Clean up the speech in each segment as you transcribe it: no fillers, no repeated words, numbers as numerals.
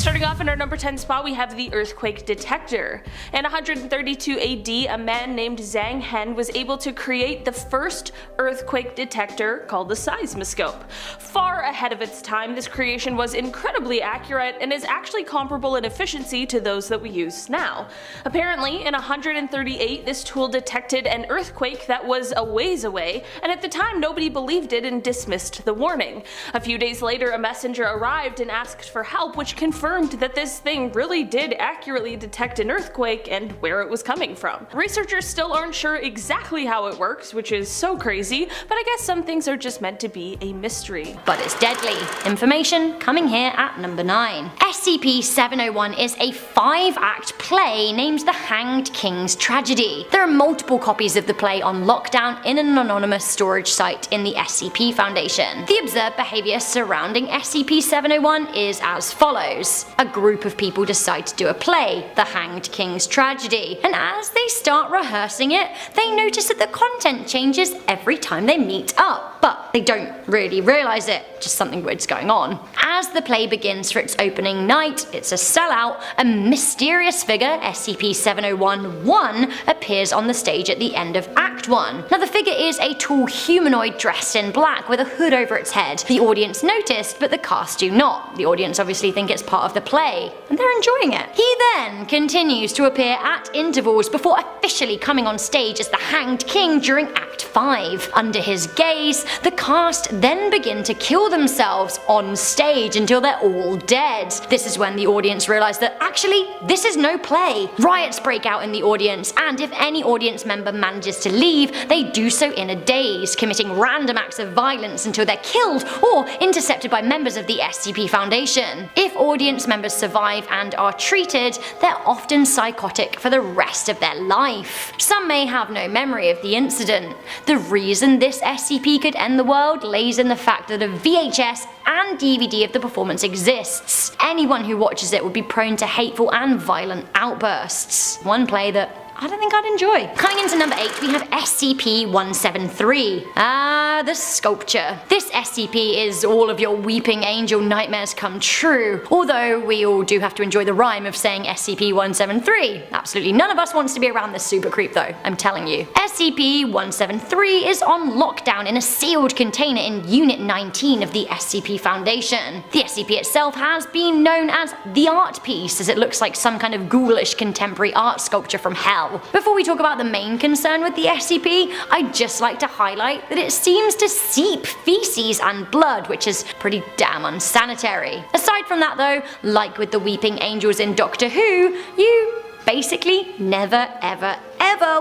Starting off in our number 10 spot, we have the earthquake detector. In 132 AD, a man named Zhang Hen was able to create the first earthquake detector called the seismoscope. Far ahead of its time, this creation was incredibly accurate and is actually comparable in efficiency to those that we use now. Apparently, in 138, this tool detected an earthquake that was a ways away, and at the time nobody believed it and dismissed the warning. A few days later, a messenger arrived and asked for help, which confirmed that this thing really did accurately detect an earthquake and where it was coming from. Researchers still aren't sure exactly how it works, which is so crazy, but I guess some things are just meant to be a mystery. But it's deadly. Information coming here at number 9. SCP-701 is a 5-act play named The Hanged King's Tragedy. There are multiple copies of the play on lockdown in an anonymous storage site in the SCP Foundation. The observed behavior surrounding SCP-701 is as follows. A group of people decide to do a play, The Hanged King's Tragedy, and as they start rehearsing it, they notice that the content changes every time they meet up. But they don't really realise it, just something weird's going on. As the play begins for its opening night, it's a sellout, a mysterious figure, SCP-701-1, appears on the stage at the end of Act 1. Now the figure is a tall humanoid dressed in black with a hood over its head. The audience noticed, but the cast do not. The audience obviously think it's part of the play, and they're enjoying it. He then continues to appear at intervals before officially coming on stage as the Hanged King during Act 5. Under his gaze, the cast then begin to kill themselves on stage until they're all dead. This is when the audience realise that actually this is no play. Riots break out in the audience, and if any audience member manages to leave, they do so in a daze, committing random acts of violence until they're killed or intercepted by members of the SCP Foundation. If audience members survive and are treated, they're often psychotic for the rest of their life. Some may have no memory of the incident. The reason this SCP could end the world lays in the fact that a VHS and DVD of the performance exists. Anyone who watches it would be prone to hateful and violent outbursts. One play that I don't think I'd enjoy. Coming into number 8, we have SCP-173. The sculpture. This SCP is all of your weeping angel nightmares come true, although we all do have to enjoy the rhyme of saying SCP-173. Absolutely none of us wants to be around this super creep though, I'm telling you. SCP-173 is on lockdown in a sealed container in Unit 19 of the SCP Foundation. The SCP itself has been known as the art piece, as it looks like some kind of ghoulish contemporary art sculpture from hell. Before we talk about the main concern with the SCP, I'd just like to highlight that it seems to seep feces and blood, which is pretty damn unsanitary. Aside from that though, like with the weeping angels in Doctor Who, you basically never ever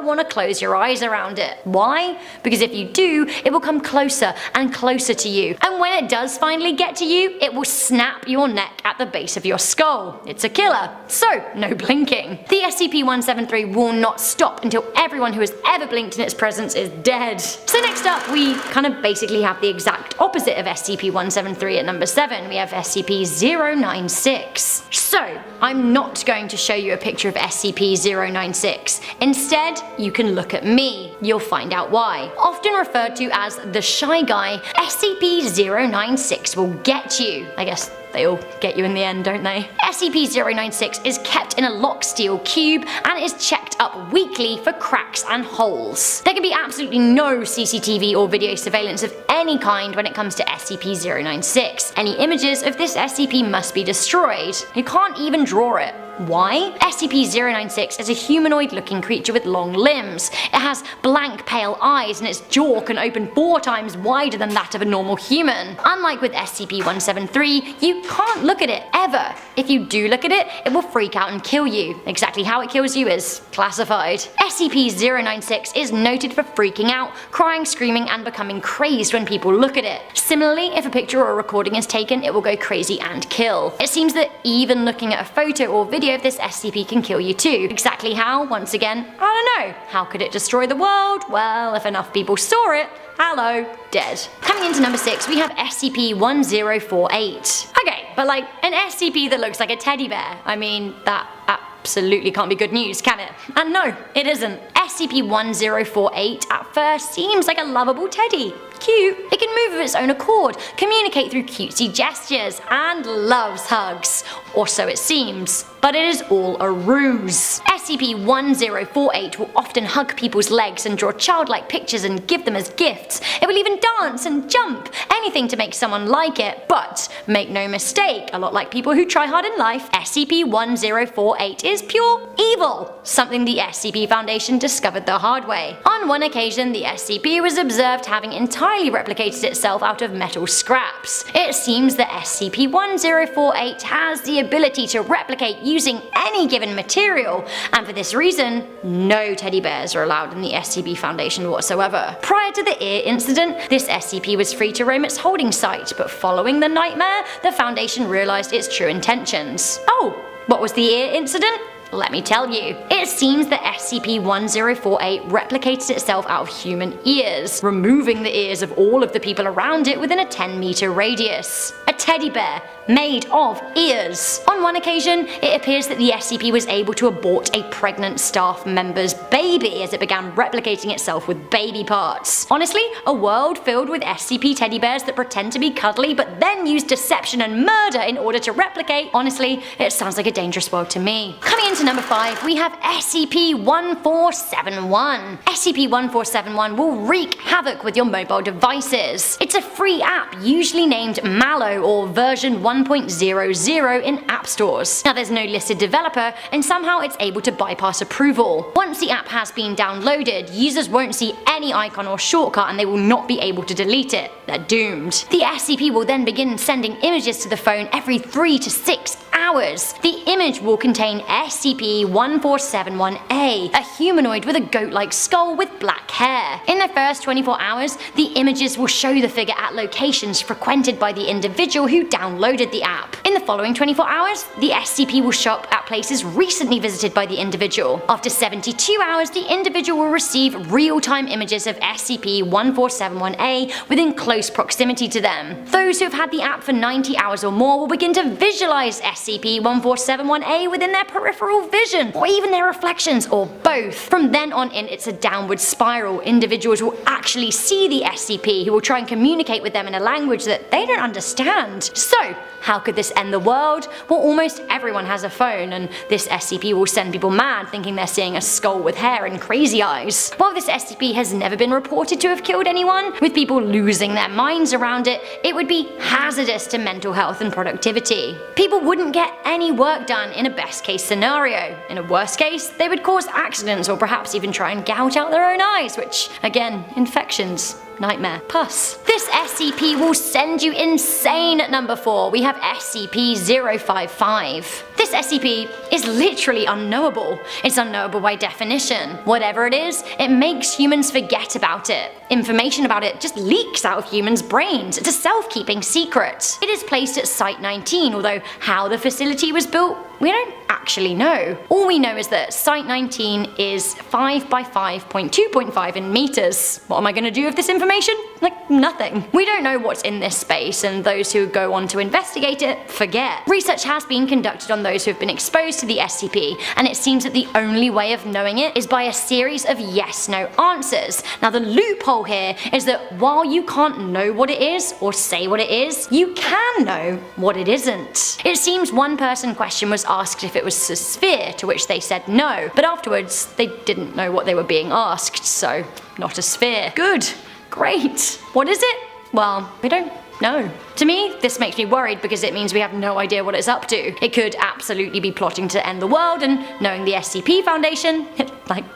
want to close your eyes around it. Why? Because if you do, it will come closer and closer to you, and when it does finally get to you, it will snap your neck at the base of your skull. It's a killer, so no blinking. The SCP-173 will not stop until everyone who has ever blinked in its presence is dead. So next up, we kind of basically have the exact opposite of SCP-173 at number 7. We have SCP-096. So, I'm not going to show you a picture of SCP-096. Instead, you can look at me. You'll find out why. Often referred to as the Shy Guy, SCP-096 will get you. I guess they all get you in the end, don't they? SCP-096 is kept in a locked steel cube and is checked up weekly for cracks and holes. There can be absolutely no CCTV or video surveillance of any kind when it comes to SCP-096. Any images of this SCP must be destroyed. You can't even draw it. Why? SCP-096 is a humanoid-looking creature with long limbs. It has blank, pale eyes, and its jaw can open 4 times wider than that of a normal human. Unlike with SCP-173, you can't look at it, ever. If you do look at it, it will freak out and kill you. Exactly how it kills you is classified. SCP-096 is noted for freaking out, crying, screaming, and becoming crazed when people look at it. Similarly, if a picture or a recording is taken, it will go crazy and kill. It seems that even looking at a photo or video of this SCP can kill you too. Exactly how? Once again, I don't know. How could it destroy the world? Well, if enough people saw it, hello, dead. Coming into number 6, we have SCP-1048. Okay, but like an SCP that looks like a teddy bear. I mean, that absolutely can't be good news, can it? And no, it isn't. SCP-1048 at first seems like a lovable teddy. cute. It can move of its own accord, communicate through cutesy gestures, and loves hugs. Or so it seems. But it is all a ruse. SCP-1048 will often hug people's legs and draw childlike pictures and give them as gifts. It will even dance and jump, anything to make someone like it. But make no mistake, a lot like people who try hard in life, SCP-1048 is pure evil, something the SCP Foundation discovered the hard way. On one occasion, the SCP was observed having entirely replicated itself out of metal scraps. It seems that SCP-1048 has the ability to replicate using any given material, and for this reason, no teddy bears are allowed in the SCP Foundation whatsoever. Prior to the ear incident, this SCP was free to roam its holding site, but following the nightmare, the Foundation realized its true intentions. Oh, what was the ear incident? Let me tell you. It seems that SCP-1048 replicated itself out of human ears, removing the ears of all of the people around it within a 10-meter radius. A teddy bear made of ears. On one occasion, it appears that the SCP was able to abort a pregnant staff member's baby as it began replicating itself with baby parts. Honestly, a world filled with SCP teddy bears that pretend to be cuddly but then use deception and murder in order to replicate, honestly, it sounds like a dangerous world to me. Coming into number 5, we have SCP-1471. SCP-1471 will wreak havoc with your mobile devices. It's a free app usually named Mallow or version 1.00 in app stores. Now there's no listed developer, and somehow it's able to bypass approval. Once the app has been downloaded, users won't see any icon or shortcut and they will not be able to delete it. They're doomed. The SCP will then begin sending images to the phone every 3 to 6 hours. The image will contain SCP-1471-A, a humanoid with a goat-like skull with black hair. In the first 24 hours, the images will show the figure at locations frequented by the individual who downloaded the app. In the following 24 hours, the SCP will show up at places recently visited by the individual. After 72 hours, the individual will receive real-time images of SCP-1471-A within close proximity to them. Those who have had the app for 90 hours or more will begin to visualize SCP-1471-A within their peripheral vision, or even their reflections, or both. From then on in, it's a downward spiral. Individuals will actually see the SCP, who will try and communicate with them in a language that they don't understand. So, how could this end the world? Well, almost everyone has a phone, and this SCP will send people mad thinking they're seeing a skull with hair and crazy eyes. While this SCP has never been reported to have killed anyone, with people losing their minds around it, it would be hazardous to mental health and productivity. People wouldn't get any work done in a best case scenario. In a worst case, they would cause accidents or perhaps even try and gouge out their own eyes, which, again, infections. Nightmare. Pus. This SCP will send you insane at number 4. We have SCP-055. This SCP is literally unknowable. It's unknowable by definition. Whatever it is, it makes humans forget about it. Information about it just leaks out of humans' brains. It's a self-keeping secret. It is placed at Site 19, although how the facility was built, we don't actually know. All we know is that Site 19 is 5 by 5.2.5 in meters. What am I going to do with this information? Like, nothing. We don't know what's in this space, and those who go on to investigate it forget. Research has been conducted on those who have been exposed to the SCP, and it seems that the only way of knowing it is by a series of yes-no answers. Now the loophole here is that while you can't know what it is or say what it is, you can know what it isn't. It seems one question was asked if it was a sphere, to which they said no, but afterwards they didn't know what they were being asked, so not a sphere. Good. Great. What is it? Well, we don't know. To me, this makes me worried because it means we have no idea what it's up to. It could absolutely be plotting to end the world, and knowing the SCP Foundation, it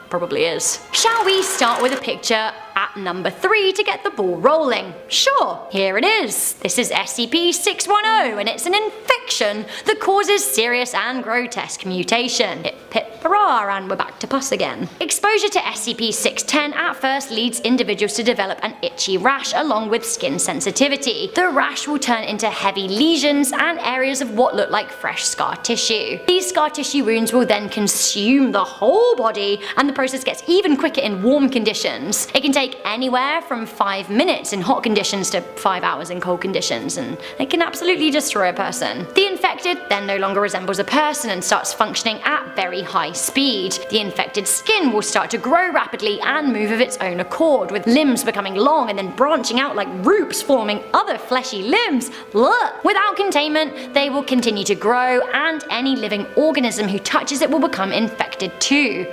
probably is. Shall we start with a picture at number 3 to get the ball rolling? Sure, here it is. This is SCP-610, and it's an infection that causes serious and grotesque mutation. Hip hip hurrah, and we're back to pus again. Exposure to SCP-610 at first leads individuals to develop an itchy rash along with skin sensitivity. The rash will turn into heavy lesions and areas of what look like fresh scar tissue. These scar tissue wounds will then consume the whole body, and the process gets even quicker in warm conditions. It can take anywhere from 5 minutes in hot conditions to 5 hours in cold conditions, and it can absolutely destroy a person. The infected then no longer resembles a person and starts functioning at very high high speed. The infected skin will start to grow rapidly and move of its own accord, with limbs becoming long and then branching out like roots, forming other fleshy limbs. Look! Without containment, they will continue to grow, and any living organism who touches it will become infected too.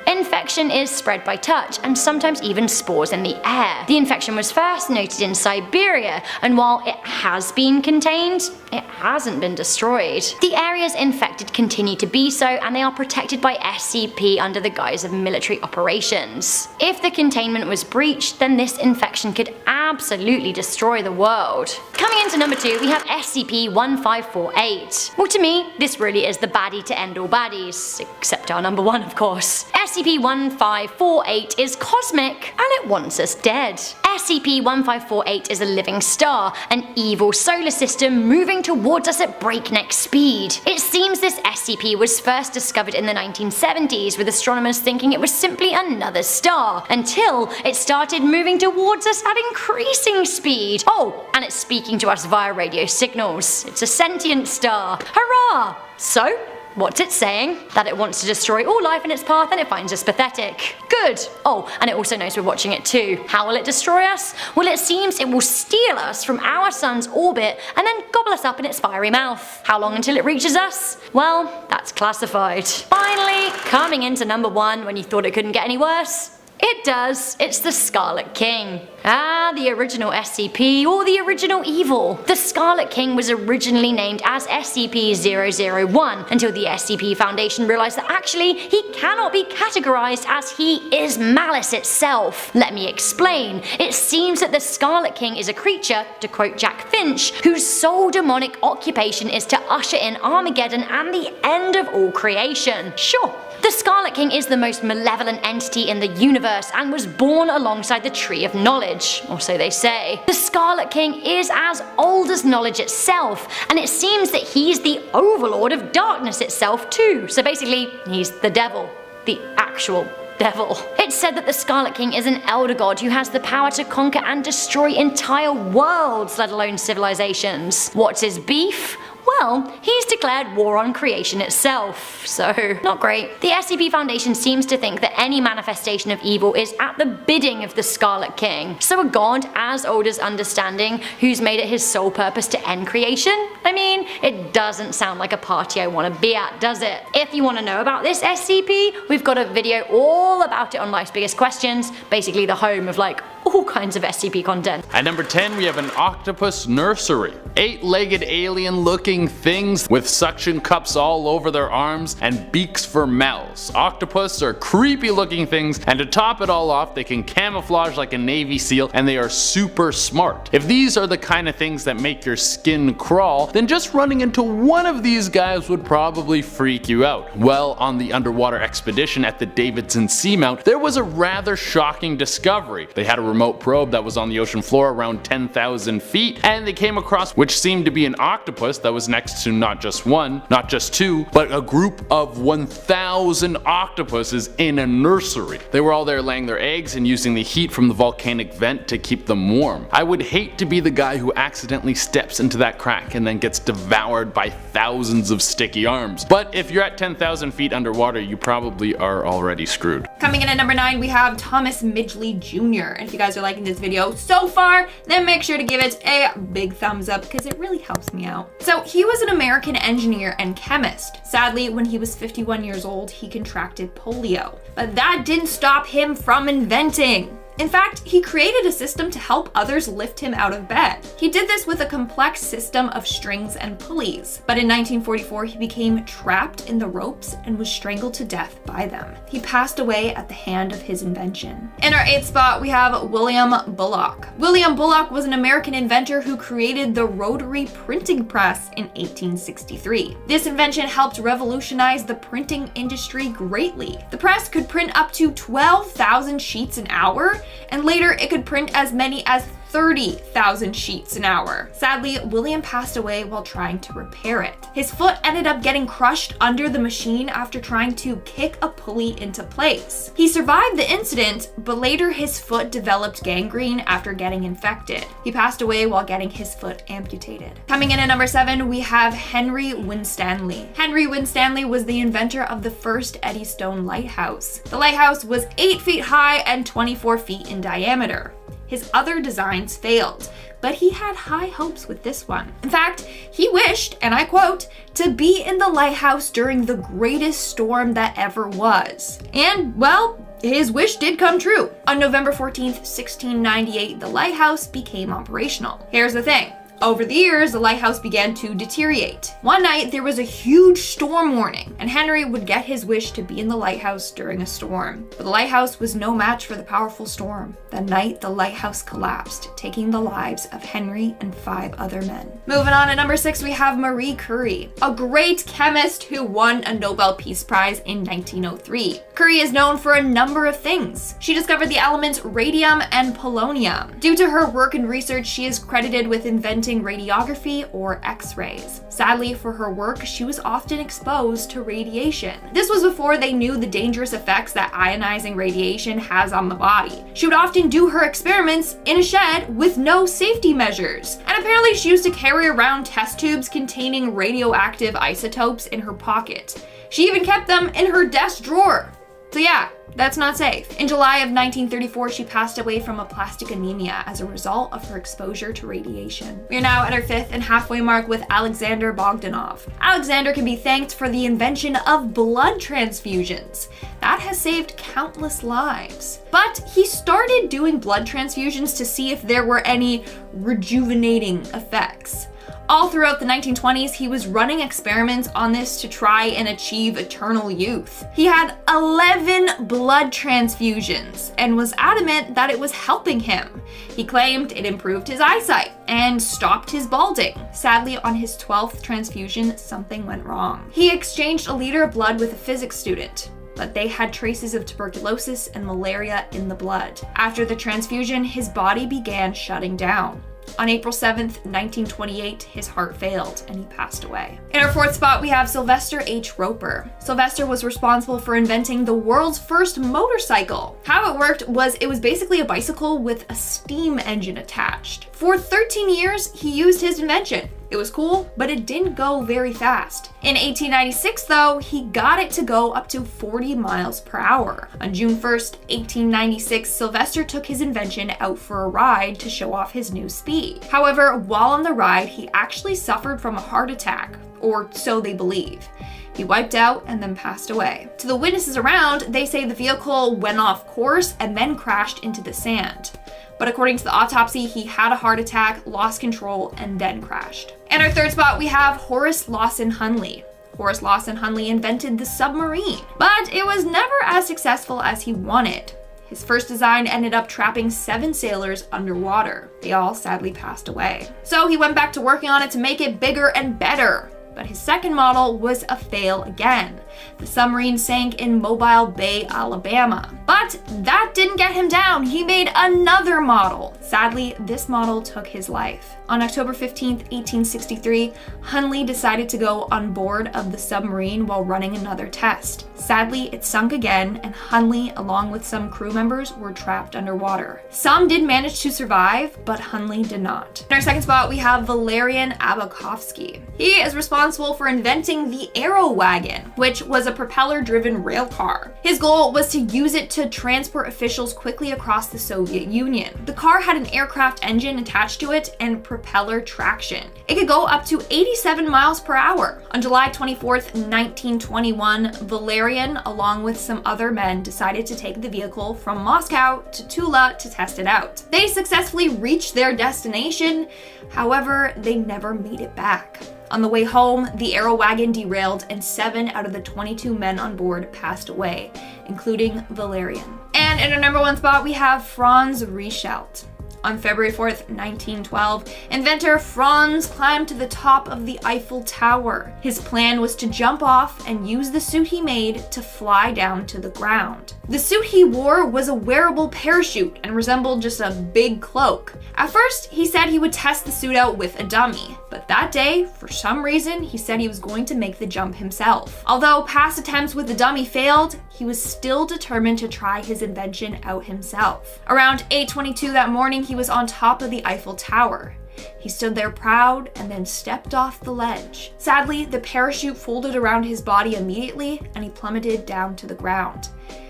Infection is spread by touch, and sometimes even spores in the air. The infection was first noted in Siberia, and while it has been contained, it hasn't been destroyed. The areas infected continue to be so, and they are protected by SCP under the guise of military operations. If the containment was breached, then this infection could absolutely destroy the world. Coming into number 2, we have SCP-1548. Well, to me, this really is the baddie to end all baddies, except our number 1, of course. SCP-1548 is cosmic, and it wants us dead. SCP-1548 is a living star, an evil solar system moving towards us at breakneck speed. It seems this SCP was first discovered in the 1970s, with astronomers thinking it was simply another star, until it started moving towards us at increasing speed. Oh, and it's speaking to us via radio signals. It's a sentient star. Hurrah! So, what's it saying? That it wants to destroy all life in its path and it finds us pathetic. Good! Oh, and it also knows we're watching it too. How will it destroy us? Well, it seems it will steal us from our sun's orbit and then gobble us up in its fiery mouth. How long until it reaches us? Well, that's classified. Finally, coming into number 1 when you thought it couldn't get any worse. It does. It's the Scarlet King. The original SCP, or the original evil. The Scarlet King was originally named as SCP-001 until the SCP Foundation realized that actually he cannot be categorized as he is malice itself. Let me explain. It seems that the Scarlet King is a creature, to quote Jack Finch, whose sole demonic occupation is to usher in Armageddon and the end of all creation. Sure. The Scarlet King is the most malevolent entity in the universe and was born alongside the Tree of Knowledge, or so they say. The Scarlet King is as old as knowledge itself, and it seems that he's the overlord of darkness itself too. So basically, he's the devil. The actual devil. It's said that the Scarlet King is an elder god who has the power to conquer and destroy entire worlds, let alone civilizations. What's his beef? Well, he's declared war on creation itself, so not great. The SCP Foundation seems to think that any manifestation of evil is at the bidding of the Scarlet King. So a god as old as understanding, who's made it his sole purpose to end creation? I mean, it doesn't sound like a party I want to be at, does it? If you want to know about this SCP, we've got a video all about it on Life's Biggest Questions, basically the home of like all kinds of SCP content. At number 10, we have an Octopus Nursery. 8-legged alien-looking things with suction cups all over their arms and beaks for mouths. Octopus are creepy-looking things, and to top it all off, they can camouflage like a Navy SEAL, and they are super smart. If these are the kind of things that make your skin crawl, then just running into one of these guys would probably freak you out. Well, on the underwater expedition at the Davidson Seamount, there was a rather shocking discovery. They had a remote probe that was on the ocean floor around 10,000 feet, and they came across which seemed to be an octopus that was next to not just one, not just two, but a group of 1,000 octopuses in a nursery. They were all there laying their eggs and using the heat from the volcanic vent to keep them warm. I would hate to be the guy who accidentally steps into that crack and then gets devoured by thousands of sticky arms. But if you're at 10,000 feet underwater, you probably are already screwed. Coming in at number 9, we have Thomas Midgley Jr. And if you guys are liking this video so far, then make sure to give it a big thumbs up because it really helps me out. So he was an American engineer and chemist. Sadly, when he was 51 years old, he contracted polio. But that didn't stop him from inventing. In fact, he created a system to help others lift him out of bed. He did this with a complex system of strings and pulleys. But in 1944, he became trapped in the ropes and was strangled to death by them. He passed away at the hand of his invention. In our 8th spot, we have William Bullock. William Bullock was an American inventor who created the rotary printing press in 1863. This invention helped revolutionize the printing industry greatly. The press could print up to 12,000 sheets an hour, and later it could print as many as 30,000 sheets an hour. Sadly, William passed away while trying to repair it. His foot ended up getting crushed under the machine after trying to kick a pulley into place. He survived the incident, but later his foot developed gangrene after getting infected. He passed away while getting his foot amputated. Coming in at number 7, we have Henry Winstanley. Henry Winstanley was the inventor of the first Eddystone lighthouse. The lighthouse was 8 feet high and 24 feet in diameter. His other designs failed, but he had high hopes with this one. In fact, he wished, and I quote, to be in the lighthouse during the greatest storm that ever was. And, well, his wish did come true. On November 14th, 1698, the lighthouse became operational. Here's the thing. Over the years, the lighthouse began to deteriorate. One night, there was a huge storm warning, and Henry would get his wish to be in the lighthouse during a storm. But the lighthouse was no match for the powerful storm. That night, the lighthouse collapsed, taking the lives of Henry and 5 other men. Moving on, at number 6, we have Marie Curie, a great chemist who won a Nobel Peace Prize in 1903. Curie is known for a number of things. She discovered the elements radium and polonium. Due to her work and research, she is credited with inventing radiography or X-rays. Sadly, for her work, she was often exposed to radiation. This was before they knew the dangerous effects that ionizing radiation has on the body. She would often do her experiments in a shed with no safety measures. And apparently she used to carry around test tubes containing radioactive isotopes in her pocket. She even kept them in her desk drawer. So yeah, that's not safe. In July of 1934, she passed away from aplastic anemia as a result of her exposure to radiation. We are now at our 5th and halfway mark with Alexander Bogdanov. Alexander can be thanked for the invention of blood transfusions. That has saved countless lives. But he started doing blood transfusions to see if there were any rejuvenating effects. All throughout the 1920s, he was running experiments on this to try and achieve eternal youth. He had 11 blood transfusions and was adamant that it was helping him. He claimed it improved his eyesight and stopped his balding. Sadly, on his 12th transfusion, something went wrong. He exchanged a liter of blood with a physics student, but they had traces of tuberculosis and malaria in the blood. After the transfusion, his body began shutting down. On April 7th, 1928, his heart failed and he passed away. In our 4th spot, we have Sylvester H. Roper. Sylvester was responsible for inventing the world's first motorcycle. How it worked was it was basically a bicycle with a steam engine attached. For 13 years, he used his invention. It was cool, but it didn't go very fast. In 1896, though, he got it to go up to 40 miles per hour. On June 1st, 1896, Sylvester took his invention out for a ride to show off his new speed. However, while on the ride, he actually suffered from a heart attack, or so they believe. He wiped out and then passed away. To the witnesses around, they say the vehicle went off course and then crashed into the sand. But according to the autopsy, he had a heart attack, lost control, and then crashed. In our 3rd spot, we have Horace Lawson Hunley. Horace Lawson Hunley invented the submarine, but it was never as successful as he wanted. His first design ended up trapping 7 sailors underwater. They all sadly passed away. So he went back to working on it to make it bigger and better. But his second model was a fail again. The submarine sank in Mobile Bay, Alabama. But that didn't get him down. He made another model. Sadly, this model took his life. On October 15th, 1863, Hunley decided to go on board of the submarine while running another test. Sadly, it sunk again, and Hunley, along with some crew members, were trapped underwater. Some did manage to survive, but Hunley did not. In our 2nd spot, we have Valerian Abakovsky. He is responsible for inventing the Aero Wagon, which was a propeller-driven rail car. His goal was to use it to transport officials quickly across the Soviet Union. The car had an aircraft engine attached to it and propeller traction. It could go up to 87 miles per hour. On July 24th, 1921, Valerian, along with some other men, decided to take the vehicle from Moscow to Tula to test it out. They successfully reached their destination, however, they never made it back. On the way home, the Aero Wagon derailed and 7 out of the 22 men on board passed away, including Valerian. And in our number 1 spot, we have Franz Reichelt. On February 4th, 1912, inventor Franz climbed to the top of the Eiffel Tower. His plan was to jump off and use the suit he made to fly down to the ground. The suit he wore was a wearable parachute and resembled just a big cloak. At first, he said he would test the suit out with a dummy, but that day, for some reason, he said he was going to make the jump himself. Although past attempts with the dummy failed, he was still determined to try his invention out himself. Around 8:22 that morning, he was on top of the Eiffel Tower. He stood there proud and then stepped off the ledge. Sadly, the parachute folded around his body immediately and he plummeted down to the ground.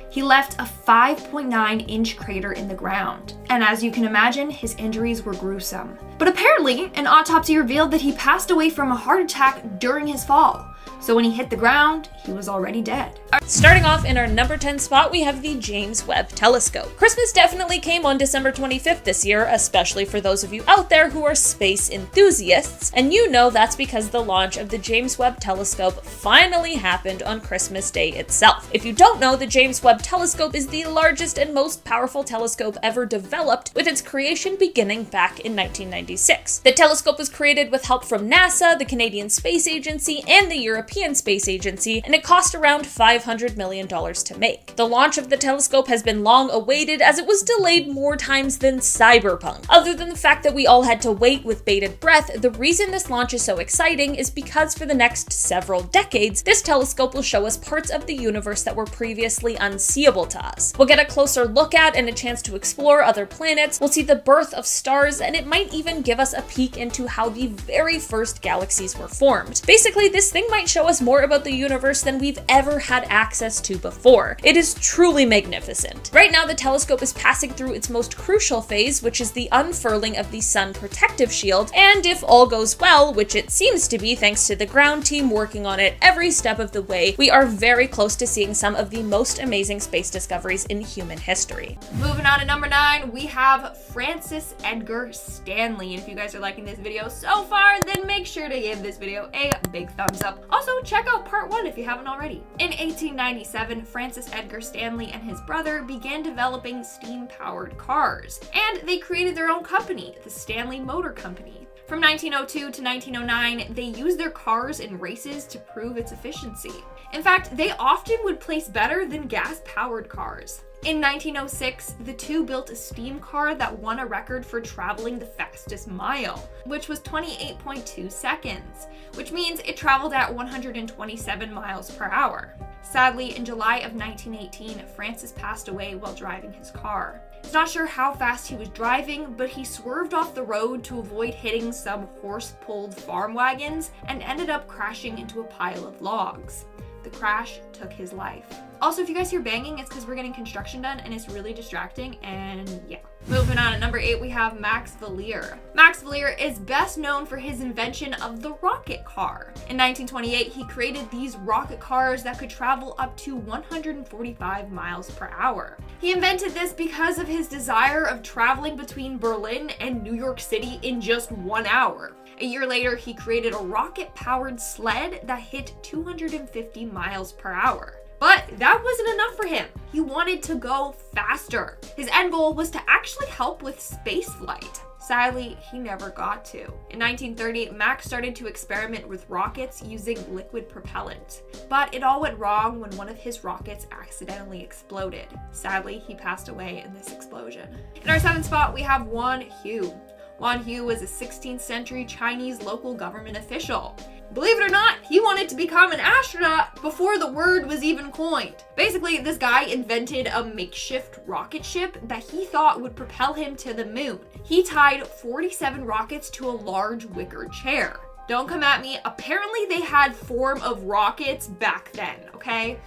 He left a 5.9-inch crater in the ground, and as you can imagine, his injuries were gruesome. But apparently, an autopsy revealed that he passed away from a heart attack during his fall. So when he hit the ground, he was already dead. Starting off in our number 10 spot, we have the James Webb Telescope. Christmas definitely came on December 25th this year, especially for those of you out there who are space enthusiasts, and you know that's because the launch of the James Webb Telescope finally happened on Christmas Day itself. If you don't know, the James Webb Telescope is the largest and most powerful telescope ever developed, with its creation beginning back in 1996. The telescope was created with help from NASA, the Canadian Space Agency, and the European Space Agency, and it cost around $500 million to make. The launch of the telescope has been long awaited, as it was delayed more times than Cyberpunk. Other than the fact that we all had to wait with bated breath, the reason this launch is so exciting is because for the next several decades, this telescope will show us parts of the universe that were previously unseeable to us. We'll get a closer look at and a chance to explore other planets, we'll see the birth of stars, and it might even give us a peek into how the very first galaxies were formed. Basically, this thing might show us more about the universe than we've ever had access to before. It is truly magnificent. Right now, the telescope is passing through its most crucial phase, which is the unfurling of the sun protective shield, and if all goes well, which it seems to be thanks to the ground team working on it every step of the way, we are very close to seeing some of the most amazing space discoveries in human history. Moving on to number 9, we have Francis Edgar Stanley. And if you guys are liking this video so far, then make sure to give this video a big thumbs up. Also, check out part 1 if you haven't already. In 1897, Francis Edgar Stanley and his brother began developing steam-powered cars, and they created their own company, the Stanley Motor Company. From 1902 to 1909, they used their cars in races to prove its efficiency. In fact, they often would place better than gas-powered cars. In 1906, the two built a steam car that won a record for traveling the fastest mile, which was 28.2 seconds, which means it traveled at 127 miles per hour. Sadly, in July of 1918, Francis passed away while driving his car. He's not sure how fast he was driving, but he swerved off the road to avoid hitting some horse-pulled farm wagons and ended up crashing into a pile of logs. The crash took his life. Also, if you guys hear banging, it's because we're getting construction done and it's really distracting, and yeah. Moving on, at number 8, we have Max Valier. Max Valier is best known for his invention of the rocket car. In 1928, he created these rocket cars that could travel up to 145 miles per hour. He invented this because of his desire of traveling between Berlin and New York City in just 1 hour. A year later, he created a rocket-powered sled that hit 250 miles per hour. But that wasn't enough for him. He wanted to go faster. His end goal was to actually help with spaceflight. Sadly, he never got to. In 1930, Max started to experiment with rockets using liquid propellant. But it all went wrong when one of his rockets accidentally exploded. Sadly, he passed away in this explosion. In our 7th spot, we have Wan Hu. Wan Hu was a 16th century Chinese local government official. Believe it or not, he wanted to become an astronaut before the word was even coined. Basically, this guy invented a makeshift rocket ship that he thought would propel him to the moon. He tied 47 rockets to a large wicker chair. Don't come at me, apparently they had form of rockets back then, okay?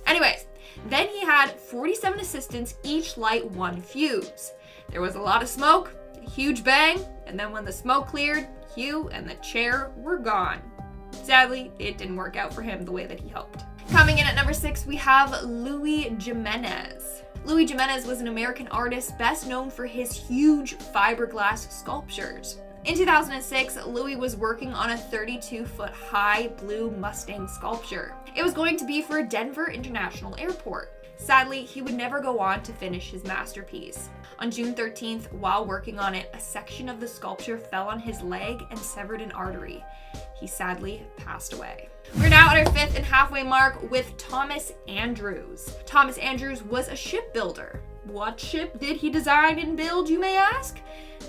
Anyways, then he had 47 assistants each light one fuse. There was a lot of smoke, a huge bang, and then when the smoke cleared, Hugh and the chair were gone. Sadly, it didn't work out for him the way that he hoped. Coming in at number 6, we have Luis Jimenez. Luis Jimenez was an American artist best known for his huge fiberglass sculptures. In 2006, Luis was working on a 32-foot high blue Mustang sculpture. It was going to be for Denver International Airport. Sadly, he would never go on to finish his masterpiece. On June 13th, while working on it, a section of the sculpture fell on his leg and severed an artery. He sadly passed away. We're now at our 5th and halfway mark with Thomas Andrews. Thomas Andrews was a shipbuilder. What ship did he design and build, you may ask?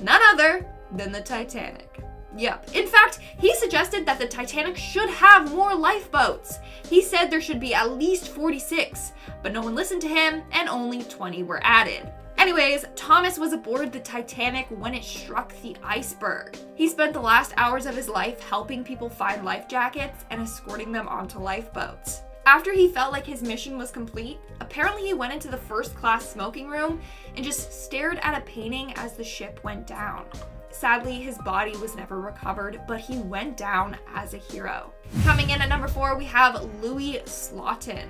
None other than the Titanic. Yep. In fact, he suggested that the Titanic should have more lifeboats. He said there should be at least 46, but no one listened to him and only 20 were added. Anyways, Thomas was aboard the Titanic when it struck the iceberg. He spent the last hours of his life helping people find life jackets and escorting them onto lifeboats. After he felt like his mission was complete, apparently he went into the first-class smoking room and just stared at a painting as the ship went down. Sadly, his body was never recovered, but he went down as a hero. Coming in at number 4, we have Louis Slotin.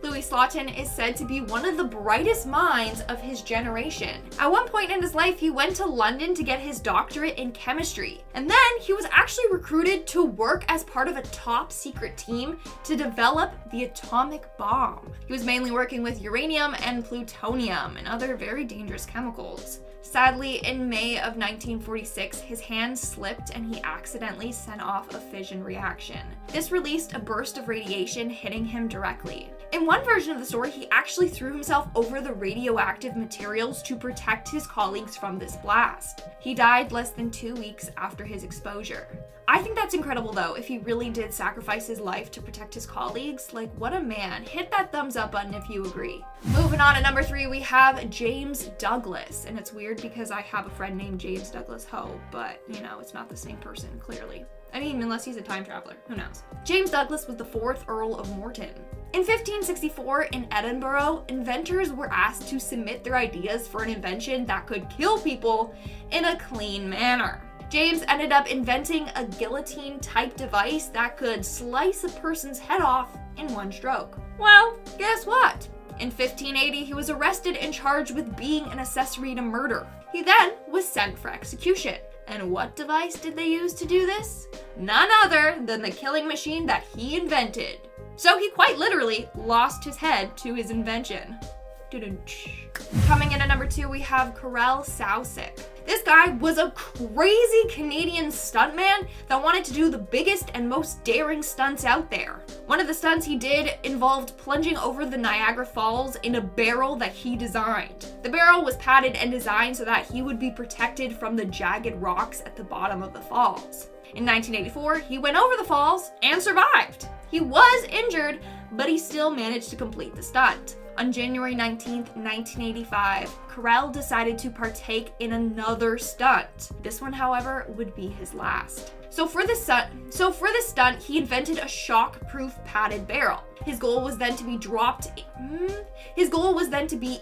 Louis Slotin is said to be one of the brightest minds of his generation. At one point in his life, he went to London to get his doctorate in chemistry, and then he was actually recruited to work as part of a top secret team to develop the atomic bomb. He was mainly working with uranium and plutonium and other very dangerous chemicals. Sadly, in May of 1946, his hand slipped and he accidentally sent off a fission reaction. This released a burst of radiation hitting him directly. In one version of the story, he actually threw himself over the radioactive materials to protect his colleagues from this blast. He died less than 2 weeks after his exposure. I think that's incredible though, if he really did sacrifice his life to protect his colleagues. Like, what a man. Hit that thumbs up button if you agree. Moving on at number 3, we have James Douglas. And it's weird because I have a friend named James Douglas Ho, but you know, it's not the same person, clearly. I mean, unless he's a time traveler, who knows? James Douglas was the 4th Earl of Morton. In 1564, in Edinburgh, inventors were asked to submit their ideas for an invention that could kill people in a clean manner. James ended up inventing a guillotine-type device that could slice a person's head off in one stroke. Well, guess what? In 1580, he was arrested and charged with being an accessory to murder. He then was sent for execution. And what device did they use to do this? None other than the killing machine that he invented. So he quite literally lost his head to his invention. Coming in at number 2, we have Karel Sowsick. This guy was a crazy Canadian stuntman that wanted to do the biggest and most daring stunts out there. One of the stunts he did involved plunging over the Niagara Falls in a barrel that he designed. The barrel was padded and designed so that he would be protected from the jagged rocks at the bottom of the falls. In 1984, he went over the falls and survived. He was injured, but he still managed to complete the stunt. On January 19th, 1985, Karel decided to partake in another stunt. This one, however, would be his last. So for this stunt, he invented a shock-proof padded barrel. His goal was then to be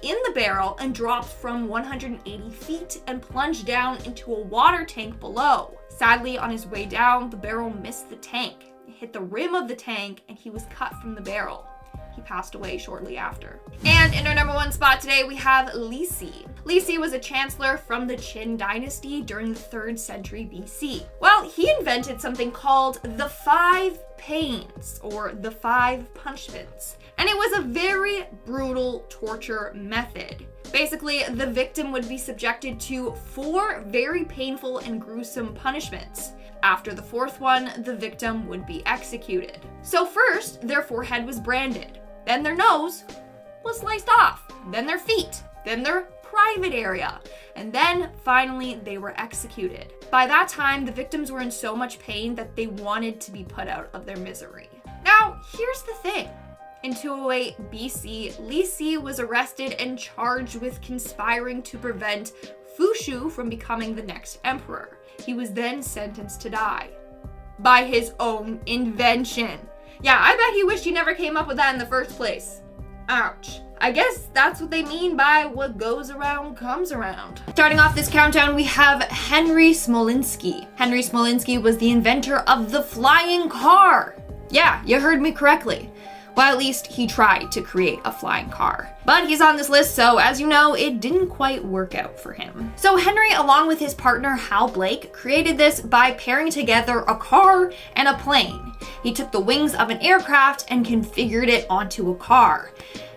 in the barrel and dropped from 180 feet and plunged down into a water tank below. Sadly, on his way down, the barrel missed the tank. It hit the rim of the tank and he was cut from the barrel. He passed away shortly after. And in our number 1 spot today, we have Lisi. Lisi was a chancellor from the Qin dynasty during the 3rd century BC. Well, he invented something called the 5 pains, or the 5 punishments. And it was a very brutal torture method. Basically, the victim would be subjected to 4 very painful and gruesome punishments. After the 4th one, the victim would be executed. So first, their forehead was branded. Then their nose was sliced off. Then their feet. Then their private area. And then finally, they were executed. By that time, the victims were in so much pain that they wanted to be put out of their misery. Now, here's the thing. In 208 BC, Lisi was arrested and charged with conspiring to prevent Fushu from becoming the next emperor. He was then sentenced to die by his own invention. Yeah, I bet he wished he never came up with that in the first place. Ouch. I guess that's what they mean by what goes around comes around. Starting off this countdown, we have Henry Smolinski. Henry Smolinski was the inventor of the flying car. Yeah, you heard me correctly. Well, at least he tried to create a flying car. But he's on this list, so as you know, it didn't quite work out for him. So Henry, along with his partner Hal Blake, created this by pairing together a car and a plane. He took the wings of an aircraft and configured it onto a car.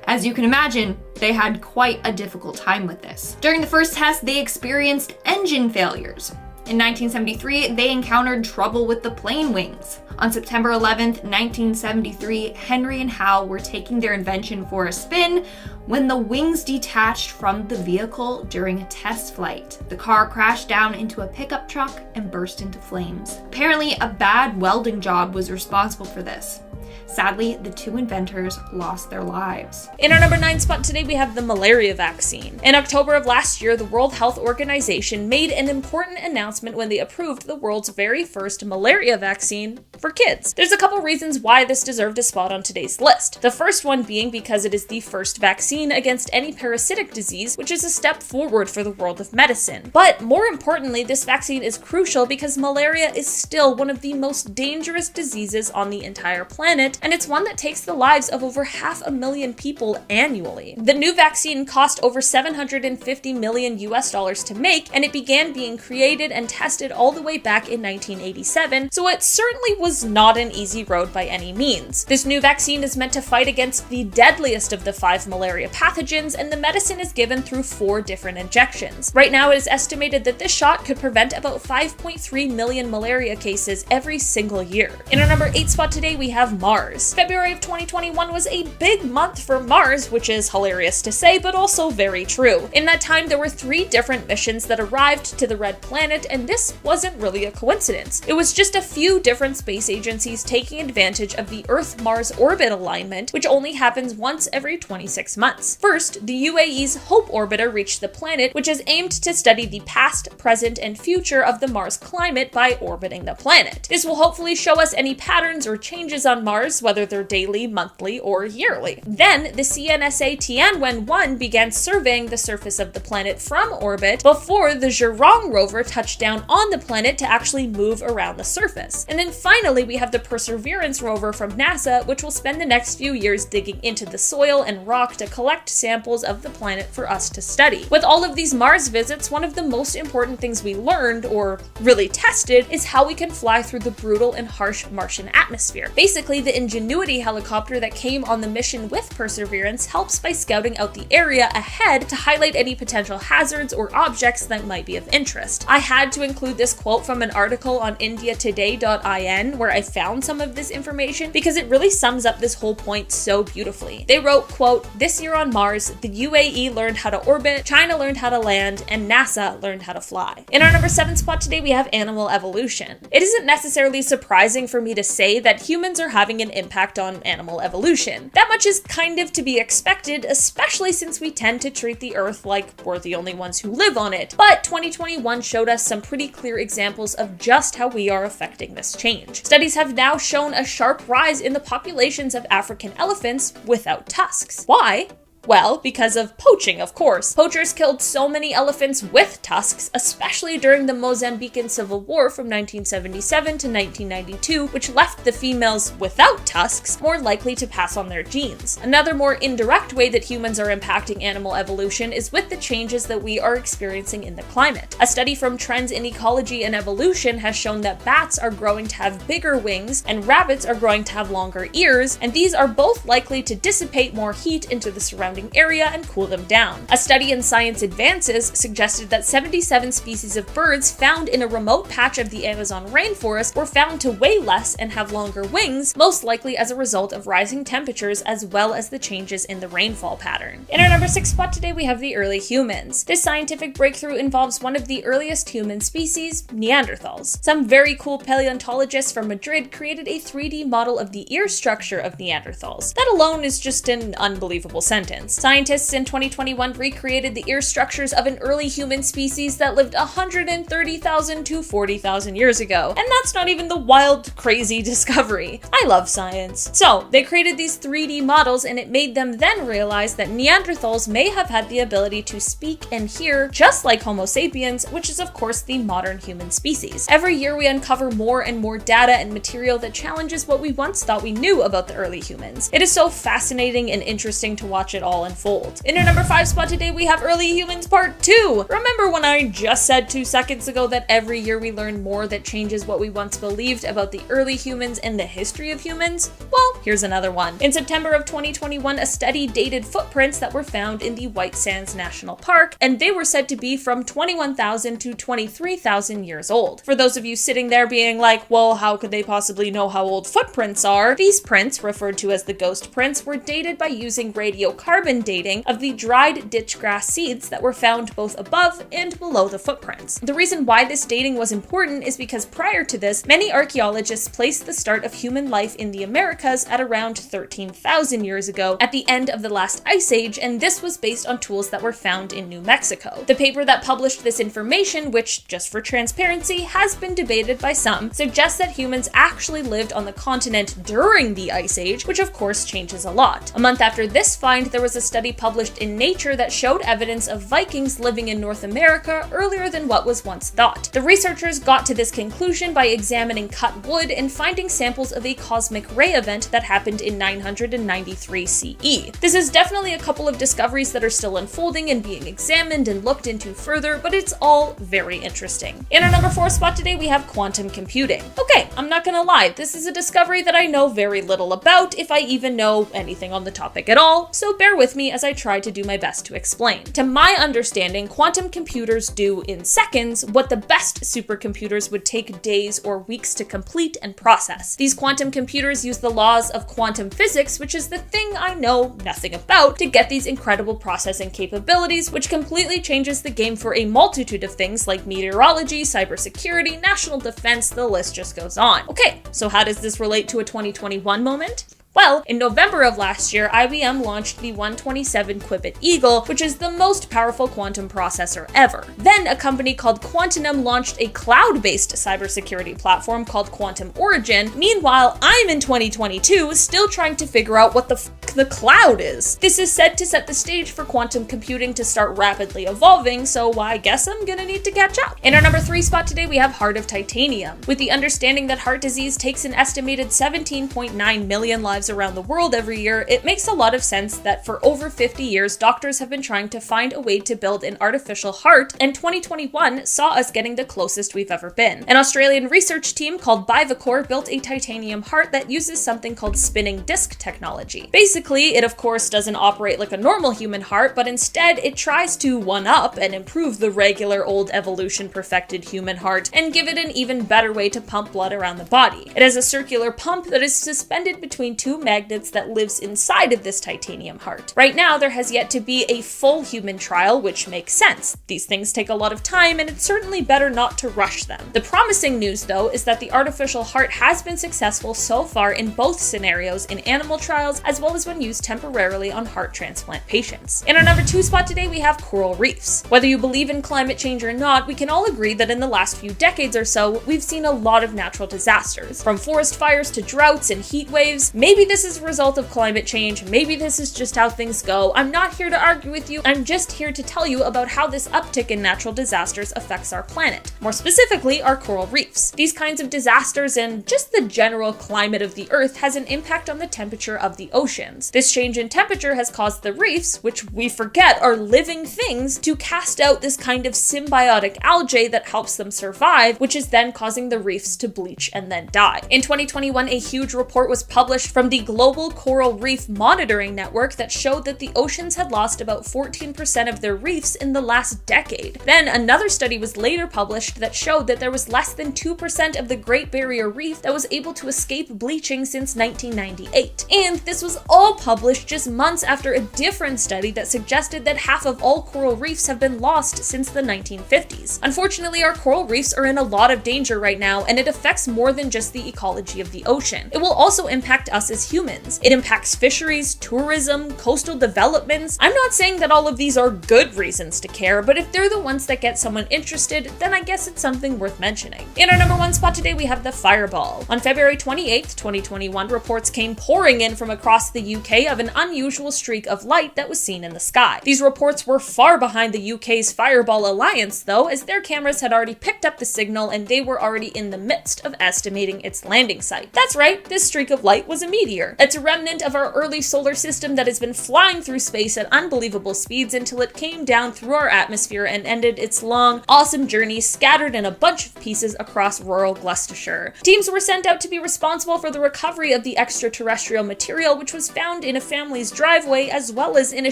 As you can imagine, they had quite a difficult time with this. During the first test, they experienced engine failures. In 1973, they encountered trouble with the plane wings. On September 11th, 1973, Henry and Hal were taking their invention for a spin when the wings detached from the vehicle during a test flight. The car crashed down into a pickup truck and burst into flames. Apparently, a bad welding job was responsible for this. Sadly, the two inventors lost their lives. In our number 9 spot today, we have the malaria vaccine. In October of last year, the World Health Organization made an important announcement when they approved the world's very first malaria vaccine for kids. There's a couple reasons why this deserved a spot on today's list. The first one being because it is the first vaccine against any parasitic disease, which is a step forward for the world of medicine. But more importantly, this vaccine is crucial because malaria is still one of the most dangerous diseases on the entire planet, and it's one that takes the lives of over 500,000 people annually. The new vaccine cost over $750 million to make, and it began being created and tested all the way back in 1987, so it certainly was not an easy road by any means. This new vaccine is meant to fight against the deadliest of the 5 malaria pathogens, and the medicine is given through 4 different injections. Right now, it is estimated that this shot could prevent about 5.3 million malaria cases every single year. In our number 8 spot today, we have Mars. February of 2021 was a big month for Mars, which is hilarious to say, but also very true. In that time, there were 3 different missions that arrived to the Red Planet, and this wasn't really a coincidence. It was just a few different space agencies taking advantage of the Earth-Mars orbit alignment, which only happens once every 26 months. First, the UAE's Hope orbiter reached the planet, which is aimed to study the past, present, and future of the Mars climate by orbiting the planet. This will hopefully show us any patterns or changes on Mars, whether they're daily, monthly, or yearly. Then, the CNSA Tianwen-1 began surveying the surface of the planet from orbit before the Zhurong rover touched down on the planet to actually move around the surface. And then finally, we have the Perseverance rover from NASA, which will spend the next few years digging into the soil and rock to collect samples of the planet for us to study. With all of these Mars visits, one of the most important things we learned, or really tested, is how we can fly through the brutal and harsh Martian atmosphere. Basically, the Ingenuity helicopter that came on the mission with Perseverance helps by scouting out the area ahead to highlight any potential hazards or objects that might be of interest. I had to include this quote from an article on indiatoday.in where I found some of this information because it really sums up this whole point so beautifully. They wrote, quote, "This year on Mars, the UAE learned how to orbit, China learned how to land, and NASA learned how to fly." In our number 7 spot today, we have animal evolution. It isn't necessarily surprising for me to say that humans are having an impact on animal evolution. That much is kind of to be expected, especially since we tend to treat the Earth like we're the only ones who live on it. But 2021 showed us some pretty clear examples of just how we are affecting this change. Studies have now shown a sharp rise in the populations of African elephants without tusks. Why? Well, because of poaching, of course. Poachers killed so many elephants with tusks, especially during the Mozambican Civil War from 1977 to 1992, which left the females without tusks more likely to pass on their genes. Another more indirect way that humans are impacting animal evolution is with the changes that we are experiencing in the climate. A study from Trends in Ecology and Evolution has shown that bats are growing to have bigger wings and rabbits are growing to have longer ears, and these are both likely to dissipate more heat into the surrounding area and cool them down. A study in Science Advances suggested that 77 species of birds found in a remote patch of the Amazon rainforest were found to weigh less and have longer wings, most likely as a result of rising temperatures as well as the changes in the rainfall pattern. In our number 6 spot today, we have the early humans. This scientific breakthrough involves one of the earliest human species, Neanderthals. Some very cool paleontologists from Madrid created a 3D model of the ear structure of Neanderthals. That alone is just an unbelievable sentence. Scientists in 2021 recreated the ear structures of an early human species that lived 130,000 to 40,000 years ago. And that's not even the wild, crazy discovery. I love science. So, they created these 3D models, and it made them then realize that Neanderthals may have had the ability to speak and hear just like Homo sapiens, which is of course the modern human species. Every year we uncover more and more data and material that challenges what we once thought we knew about the early humans. It is so fascinating and interesting to watch it all all unfold. In our number 5 spot today, we have Early Humans Part 2. Remember when I just said 2 seconds ago that every year we learn more that changes what we once believed about the early humans and the history of humans? Well, here's another one. In September of 2021, a study dated footprints that were found in the White Sands National Park, and they were said to be from 21,000 to 23,000 years old. For those of you sitting there being like, well, how could they possibly know how old footprints are? These prints, referred to as the ghost prints, were dated by using radiocarbon dating of the dried ditch grass seeds that were found both above and below the footprints. The reason why this dating was important is because prior to this, many archaeologists placed the start of human life in the Americas at around 13,000 years ago at the end of the last ice age, and this was based on tools that were found in New Mexico. The paper that published this information, which, just for transparency, has been debated by some, suggests that humans actually lived on the continent during the ice age, which of course changes a lot. A month after this find, there was a study published in Nature that showed evidence of Vikings living in North America earlier than what was once thought. The researchers got to this conclusion by examining cut wood and finding samples of a cosmic ray event that happened in 993 CE. This is definitely a couple of discoveries that are still unfolding and being examined and looked into further, but it's all very interesting. In our number 4 spot today, we have quantum computing. Okay, I'm not gonna lie, this is a discovery that I know very little about, if I even know anything on the topic at all, so bear with me as I try to do my best to explain. To my understanding, quantum computers do in seconds what the best supercomputers would take days or weeks to complete and process. These quantum computers use the laws of quantum physics, which is the thing I know nothing about, to get these incredible processing capabilities, which completely changes the game for a multitude of things like meteorology, cybersecurity, national defense, the list just goes on. Okay, so how does this relate to a 2021 moment? Well, in November of last year, IBM launched the 127 Qubit Eagle, which is the most powerful quantum processor ever. Then a company called Quantinum launched a cloud-based cybersecurity platform called Quantum Origin. Meanwhile, I'm in 2022 still trying to figure out what the cloud is. This is said to set the stage for quantum computing to start rapidly evolving, so I guess I'm gonna need to catch up. In our number 3 spot today, we have Heart of Titanium. With the understanding that heart disease takes an estimated 17.9 million lives around the world every year, it makes a lot of sense that for over 50 years, doctors have been trying to find a way to build an artificial heart, and 2021 saw us getting the closest we've ever been. An Australian research team called Bivacor built a titanium heart that uses something called spinning disc technology. Basically, it of course doesn't operate like a normal human heart, but instead it tries to one-up and improve the regular old evolution perfected human heart and give it an even better way to pump blood around the body. It has a circular pump that is suspended between 2 magnets that lives inside of this titanium heart. Right now, there has yet to be a full human trial, which makes sense. These things take a lot of time, and it's certainly better not to rush them. The promising news, though, is that the artificial heart has been successful so far in both scenarios in animal trials, as well as when used temporarily on heart transplant patients. In our number 2 spot today, we have coral reefs. Whether you believe in climate change or not, we can all agree that in the last few decades or so, we've seen a lot of natural disasters. From forest fires to droughts and heat waves. Maybe this is a result of climate change, maybe this is just how things go. I'm not here to argue with you, I'm just here to tell you about how this uptick in natural disasters affects our planet. More specifically, our coral reefs. These kinds of disasters and just the general climate of the Earth has an impact on the temperature of the oceans. This change in temperature has caused the reefs, which we forget are living things, to cast out this kind of symbiotic algae that helps them survive, which is then causing the reefs to bleach and then die. In 2021, a huge report was published from the Global Coral Reef Monitoring Network that showed that the oceans had lost about 14% of their reefs in the last decade. Then another study was later published that showed that there was less than 2% of the Great Barrier Reef that was able to escape bleaching since 1998. And this was all published just months after a different study that suggested that half of all coral reefs have been lost since the 1950s. Unfortunately, our coral reefs are in a lot of danger right now, and it affects more than just the ecology of the ocean. It will also impact us as humans. It impacts fisheries, tourism, coastal developments. I'm not saying that all of these are good reasons to care, but if they're the ones that get someone interested, then I guess it's something worth mentioning. In our number 1 spot today, we have the fireball. On February 28th, 2021, reports came pouring in from across the UK of an unusual streak of light that was seen in the sky. These reports were far behind the UK's Fireball Alliance though, as their cameras had already picked up the signal and they were already in the midst of estimating its landing site. That's right, this streak of light was a meteor. It's a remnant of our early solar system that has been flying through space at unbelievable speeds until it came down through our atmosphere and ended its long, awesome journey scattered in a bunch of pieces across rural Gloucestershire. Teams were sent out to be responsible for the recovery of the extraterrestrial material, which was found in a family's driveway as well as in a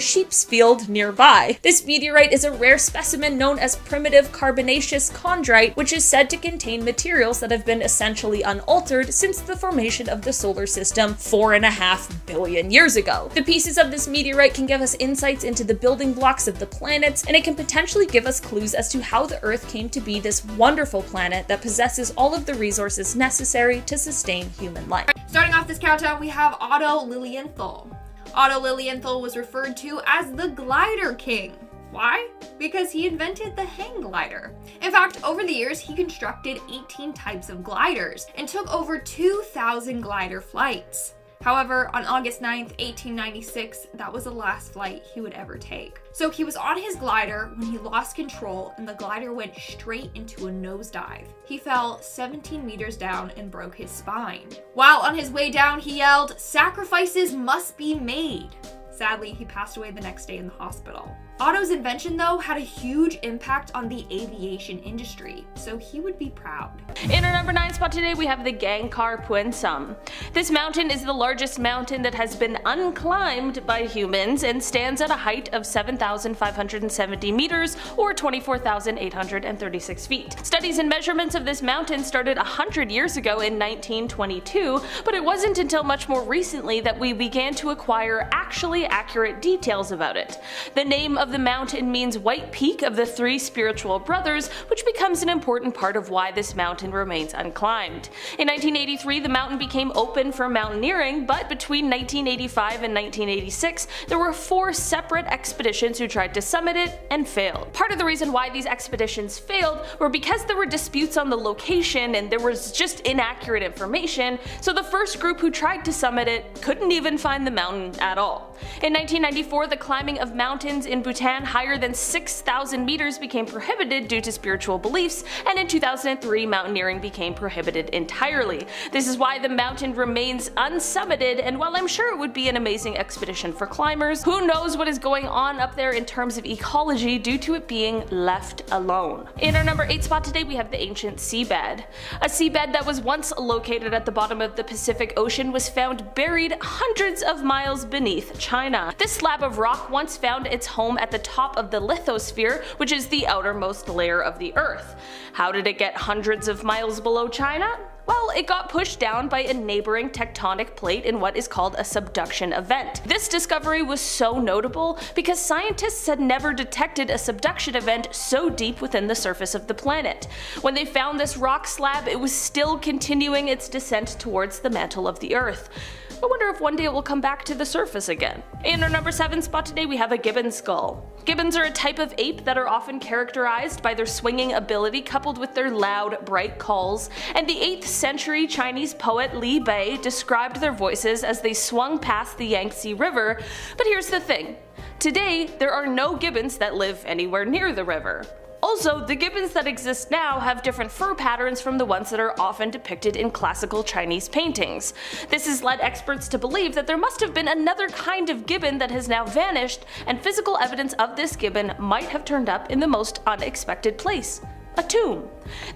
sheep's field nearby. This meteorite is a rare specimen known as primitive carbonaceous chondrite, which is said to contain materials that have been essentially unaltered since the formation of the solar system 4.5 billion years ago. The pieces of this meteorite can give us insights into the building blocks of the planets, and it can potentially give us clues as to how the Earth came to be this wonderful planet that possesses all of the resources necessary to sustain human life. Starting off this countdown, we have Otto Lilienthal. Otto Lilienthal was referred to as the Glider King. Why? Because he invented the hang glider. In fact, over the years, he constructed 18 types of gliders and took over 2,000 glider flights. However, on August 9th, 1896, that was the last flight he would ever take. So he was on his glider when he lost control and the glider went straight into a nosedive. He fell 17 meters down and broke his spine. While on his way down, he yelled, "Sacrifices must be made." Sadly, he passed away the next day in the hospital. Otto's invention, though, had a huge impact on the aviation industry, so he would be proud. In our number 9 spot today, we have the Gangkar Puensum. This mountain is the largest mountain that has been unclimbed by humans and stands at a height of 7,570 meters or 24,836 feet. Studies and measurements of this mountain started 100 years ago in 1922, but it wasn't until much more recently that we began to acquire actually accurate details about it. The name of the mountain means White Peak of the Three Spiritual Brothers, which becomes an important part of why this mountain remains unclimbed. In 1983, the mountain became open for mountaineering, but between 1985 and 1986, there were 4 separate expeditions who tried to summit it and failed. Part of the reason why these expeditions failed were because there were disputes on the location and there was just inaccurate information, so the first group who tried to summit it couldn't even find the mountain at all. In 1994, the climbing of mountains in Bhutan higher than 6,000 meters became prohibited due to spiritual beliefs, and in 2003 mountaineering became prohibited entirely. This is why the mountain remains unsummited, and while I'm sure it would be an amazing expedition for climbers, who knows what is going on up there in terms of ecology due to it being left alone. In our number 8 spot today, we have the ancient seabed. A seabed that was once located at the bottom of the Pacific Ocean was found buried hundreds of miles beneath China. This slab of rock once found its home at the top of the lithosphere, which is the outermost layer of the Earth. How did it get hundreds of miles below China? Well, it got pushed down by a neighboring tectonic plate in what is called a subduction event. This discovery was so notable because scientists had never detected a subduction event so deep within the surface of the planet. When they found this rock slab, it was still continuing its descent towards the mantle of the Earth. I wonder if one day it will come back to the surface again. In our number 7 spot today, we have a gibbon skull. Gibbons are a type of ape that are often characterized by their swinging ability coupled with their loud, bright calls, and the 8th century Chinese poet Li Bai described their voices as they swung past the Yangtze River. But here's the thing. Today, there are no gibbons that live anywhere near the river. Also, the gibbons that exist now have different fur patterns from the ones that are often depicted in classical Chinese paintings. This has led experts to believe that there must have been another kind of gibbon that has now vanished, and physical evidence of this gibbon might have turned up in the most unexpected place. A tomb.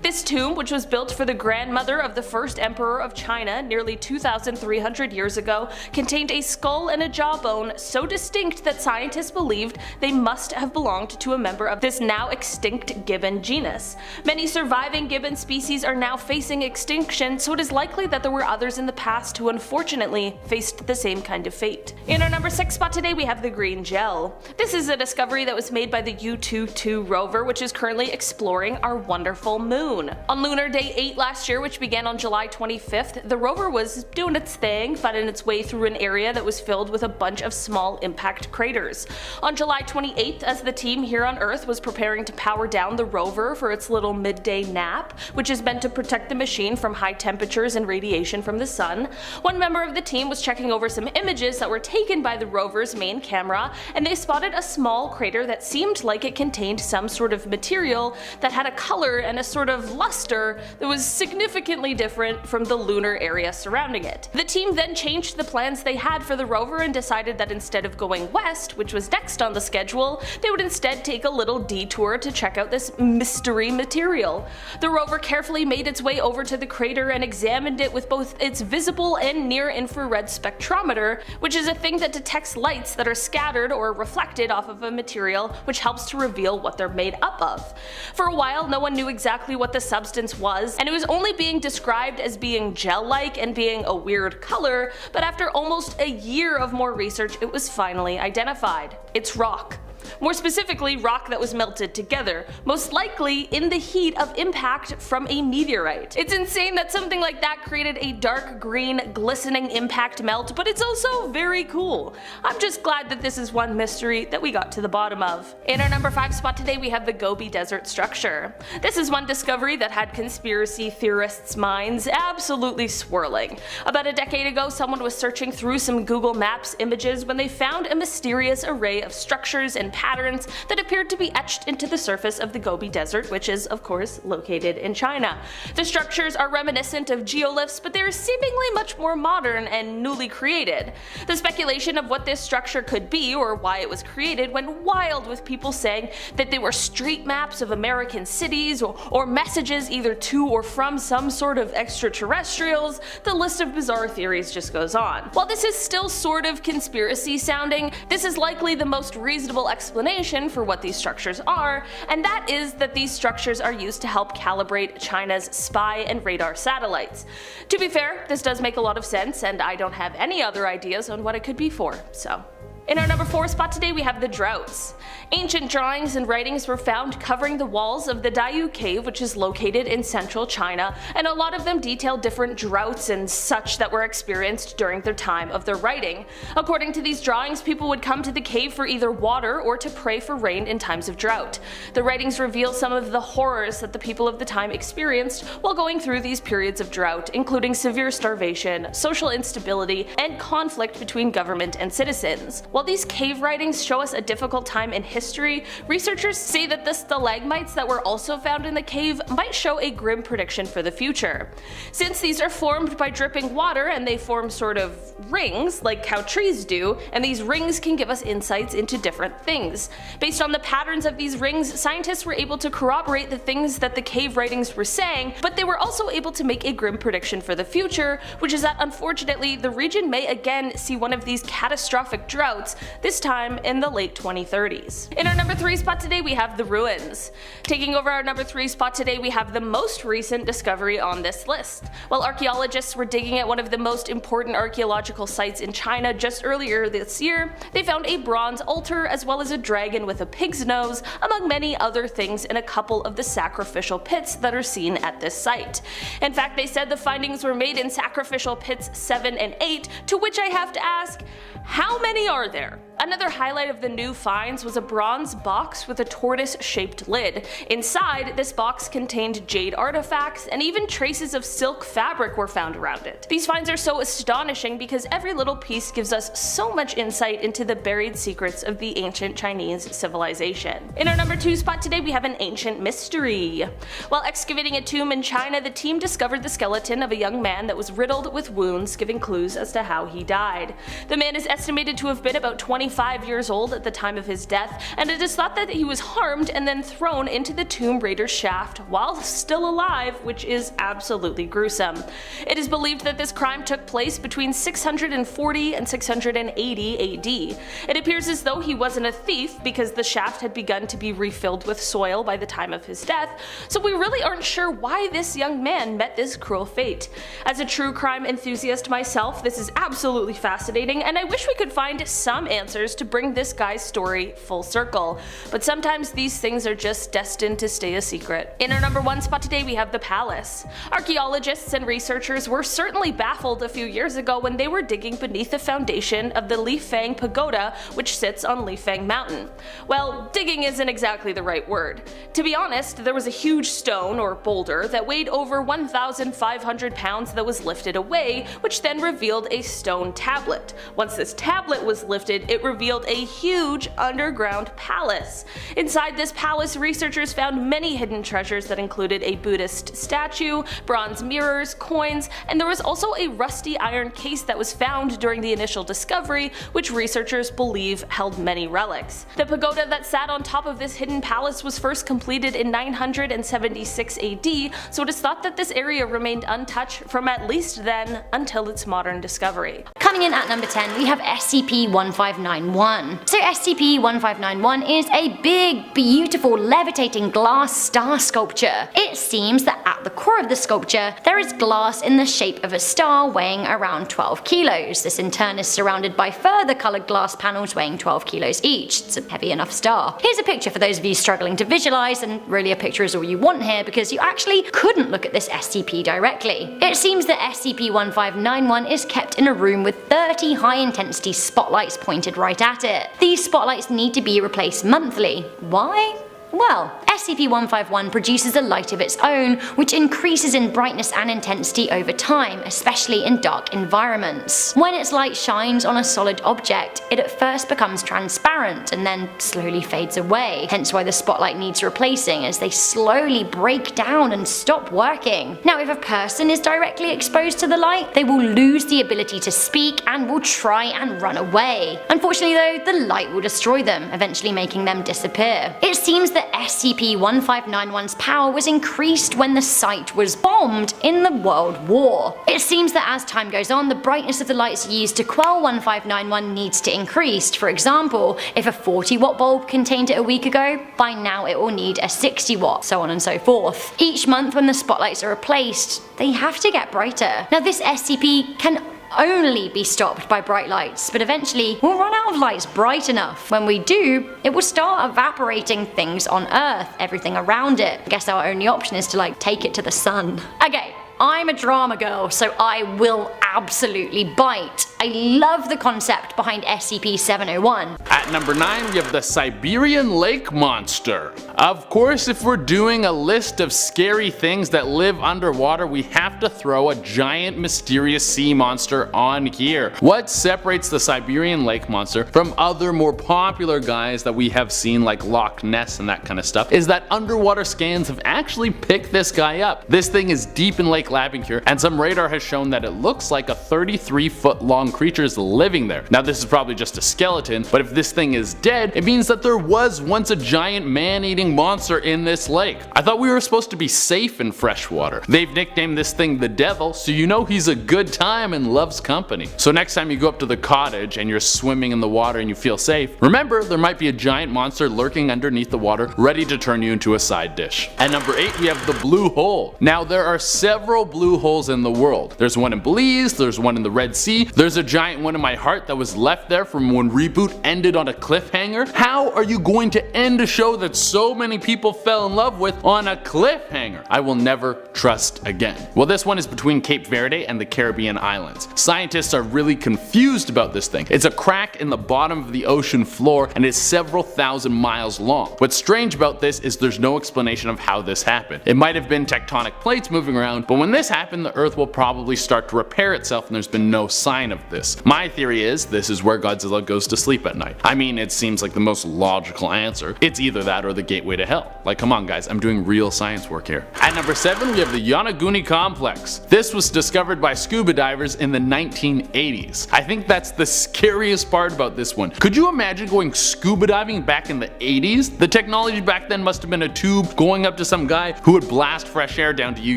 This tomb, which was built for the grandmother of the first emperor of China nearly 2,300 years ago, contained a skull and a jawbone so distinct that scientists believed they must have belonged to a member of this now extinct gibbon genus. Many surviving gibbon species are now facing extinction, so it is likely that there were others in the past who unfortunately faced the same kind of fate. In our number 6 spot today, we have the green gel. This is a discovery that was made by the U-22 rover, which is currently exploring our wonderful moon. On Lunar Day 8 last year, which began on July 25th, the rover was doing its thing, finding its way through an area that was filled with a bunch of small impact craters. On July 28th, as the team here on Earth was preparing to power down the rover for its little midday nap, which is meant to protect the machine from high temperatures and radiation from the sun, one member of the team was checking over some images that were taken by the rover's main camera, and they spotted a small crater that seemed like it contained some sort of material that had a color and a sort of luster that was significantly different from the lunar area surrounding it. The team then changed the plans they had for the rover and decided that instead of going west, which was next on the schedule, they would instead take a little detour to check out this mystery material. The rover carefully made its way over to the crater and examined it with both its visible and near-infrared spectrometer, which is a thing that detects lights that are scattered or reflected off of a material, which helps to reveal what they're made up of. For a while, no one knew exactly what the substance was, and it was only being described as being gel-like and being a weird color, but after almost a year of more research, it was finally identified. It's rock. More specifically, rock that was melted together, most likely in the heat of impact from a meteorite. It's insane that something like that created a dark green, glistening impact melt, but it's also very cool. I'm just glad that this is one mystery that we got to the bottom of. In our number 5 spot today, we have the Gobi Desert structure. This is one discovery that had conspiracy theorists' minds absolutely swirling. About a decade ago, someone was searching through some Google Maps images when they found a mysterious array of structures and patterns that appeared to be etched into the surface of the Gobi Desert, which is, of course, located in China. The structures are reminiscent of geoliths, but they are seemingly much more modern and newly created. The speculation of what this structure could be or why it was created went wild, with people saying that they were street maps of American cities or messages either to or from some sort of extraterrestrials. The list of bizarre theories just goes on. While this is still sort of conspiracy sounding, this is likely the most reasonable explanation for what these structures are, and that is that these structures are used to help calibrate China's spy and radar satellites. To be fair, this does make a lot of sense, and I don't have any other ideas on what it could be for, so. In our number 4 spot today, we have the Droughts. Ancient drawings and writings were found covering the walls of the Dayu Cave, which is located in central China, and a lot of them detail different droughts and such that were experienced during the time of their writing. According to these drawings, people would come to the cave for either water or to pray for rain in times of drought. The writings reveal some of the horrors that the people of the time experienced while going through these periods of drought, including severe starvation, social instability, and conflict between government and citizens. While these cave writings show us a difficult time in history, researchers say that the stalagmites that were also found in the cave might show a grim prediction for the future. Since these are formed by dripping water and they form sort of rings, like how trees do, and these rings can give us insights into different things. Based on the patterns of these rings, scientists were able to corroborate the things that the cave writings were saying, but they were also able to make a grim prediction for the future, which is that unfortunately the region may again see one of these catastrophic droughts, this time in the late 2030s. In our number 3 spot today, we have the ruins. Taking over our number 3 spot today, we have the most recent discovery on this list. While archaeologists were digging at one of the most important archaeological sites in China just earlier this year, they found a bronze altar as well as a dragon with a pig's nose, among many other things, in a couple of the sacrificial pits that are seen at this site. In fact, they said the findings were made in sacrificial pits 7 and 8, to which I have to ask, how many are there? Another highlight of the new finds was a bronze box with a tortoise-shaped lid. Inside, this box contained jade artifacts, and even traces of silk fabric were found around it. These finds are so astonishing because every little piece gives us so much insight into the buried secrets of the ancient Chinese civilization. In our number 2 spot today, we have an ancient mystery. While excavating a tomb in China, the team discovered the skeleton of a young man that was riddled with wounds, giving clues as to how he died. The man is estimated to have been about 25 years old at the time of his death, and it is thought that he was harmed and then thrown into the tomb raider's shaft while still alive, which is absolutely gruesome. It is believed that this crime took place between 640 and 680 AD. It appears as though he wasn't a thief because the shaft had begun to be refilled with soil by the time of his death, so we really aren't sure why this young man met this cruel fate. As a true crime enthusiast myself, this is absolutely fascinating, and I wish we could find some answers answers to bring this guy's story full circle, but sometimes these things are just destined to stay a secret. In our number 1 spot today we have the palace. Archaeologists and researchers were certainly baffled a few years ago when they were digging beneath the foundation of the Lifang Pagoda, which sits on Lifang Mountain. Well, digging isn't exactly the right word. To be honest, there was a huge stone or boulder that weighed over 1,500 pounds that was lifted away, which then revealed a stone tablet. Once this tablet was lifted, it revealed a huge underground palace. Inside this palace, researchers found many hidden treasures that included a Buddhist statue, bronze mirrors, coins, and there was also a rusty iron case that was found during the initial discovery, which researchers believe held many relics. The pagoda that sat on top of this hidden palace was first completed in 976 AD, so it is thought that this area remained untouched from at least then until its modern discovery. Coming in at number 10, we have SCP-1591. So SCP-1591 is a big, beautiful, levitating glass star sculpture. It seems that at the core of the sculpture, there is glass in the shape of a star weighing around 12 kilos. This in turn is surrounded by further coloured glass panels weighing 12 kilos each. It's a heavy enough star. Here's a picture for those of you struggling to visualise, and really a picture is all you want here because you actually couldn't look at this SCP directly. It seems that SCP-1591 is kept in a room with 30 high-intensity spotlights pointed right at it. These spotlights need to be replaced monthly. Why? Well, SCP-151 produces a light of its own, which increases in brightness and intensity over time, especially in dark environments. When its light shines on a solid object, it at first becomes transparent and then slowly fades away, hence why the spotlight needs replacing as they slowly break down and stop working. Now, if a person is directly exposed to the light, they will lose the ability to speak and will try and run away. Unfortunately though, the light will destroy them, eventually making them disappear. It seems that SCP-1591's power was increased when the site was bombed in the World War. It seems that as time goes on, the brightness of the lights used to quell 1591 needs to increase. For example, if a 40-watt bulb contained it a week ago, by now it will need a 60-watt, so on and so forth. Each month when the spotlights are replaced, they have to get brighter. Now this SCP can only be stopped by bright lights, but eventually we'll run out of lights bright enough. When we do, it will start evaporating things on Earth, everything around it. I guess our only option is to take it to the sun. Okay, I'm a drama girl, so I will absolutely bite. I love the concept behind SCP-701. At number 9 we have the Siberian lake monster. Of course, if we're doing a list of scary things that live underwater, we have to throw a giant mysterious sea monster on here. What separates the Siberian lake monster from other more popular guys that we have seen like Loch Ness and that kind of stuff is that underwater scans have actually picked this guy up. This thing is deep in Lake Labingcure, and some radar has shown that it looks like a 33-foot long creature is living there. Now this is probably just a skeleton, but if this thing is dead, it means that there was once a giant man-eating monster in this lake. I thought we were supposed to be safe in freshwater. They've nicknamed this thing the Devil, so you know he's a good time and loves company. So next time you go up to the cottage and you're swimming in the water and you feel safe, remember there might be a giant monster lurking underneath the water ready to turn you into a side dish. At number 8 we have the Blue Hole. Now there are several blue holes in the world. There's one in Belize, there's one in the Red Sea, there's a giant one in my heart that was left there from when Reboot ended on a cliffhanger. How are you going to end a show that so many people fell in love with on a cliffhanger? I will never trust again. Well, this one is between Cape Verde and the Caribbean islands. Scientists are really confused about this thing. It's a crack in the bottom of the ocean floor and is several thousand miles long. What's strange about this is there's no explanation of how this happened. It might have been tectonic plates moving around, but when this happened, the Earth will probably start to repair itself and there's been no sign of this. My theory is this is where Godzilla goes to sleep at night. I mean, it seems like the most logical answer. It's either that or the gateway to hell. Like, come on guys, I'm doing real science work here. At number 7 we have the Theyanaguni Complex. This was discovered by scuba divers in the 1980s. I think that's the scariest part about this one. Could you imagine going scuba diving back in the 80s? The technology back then must have been a tube going up to some guy who would blast fresh air down to you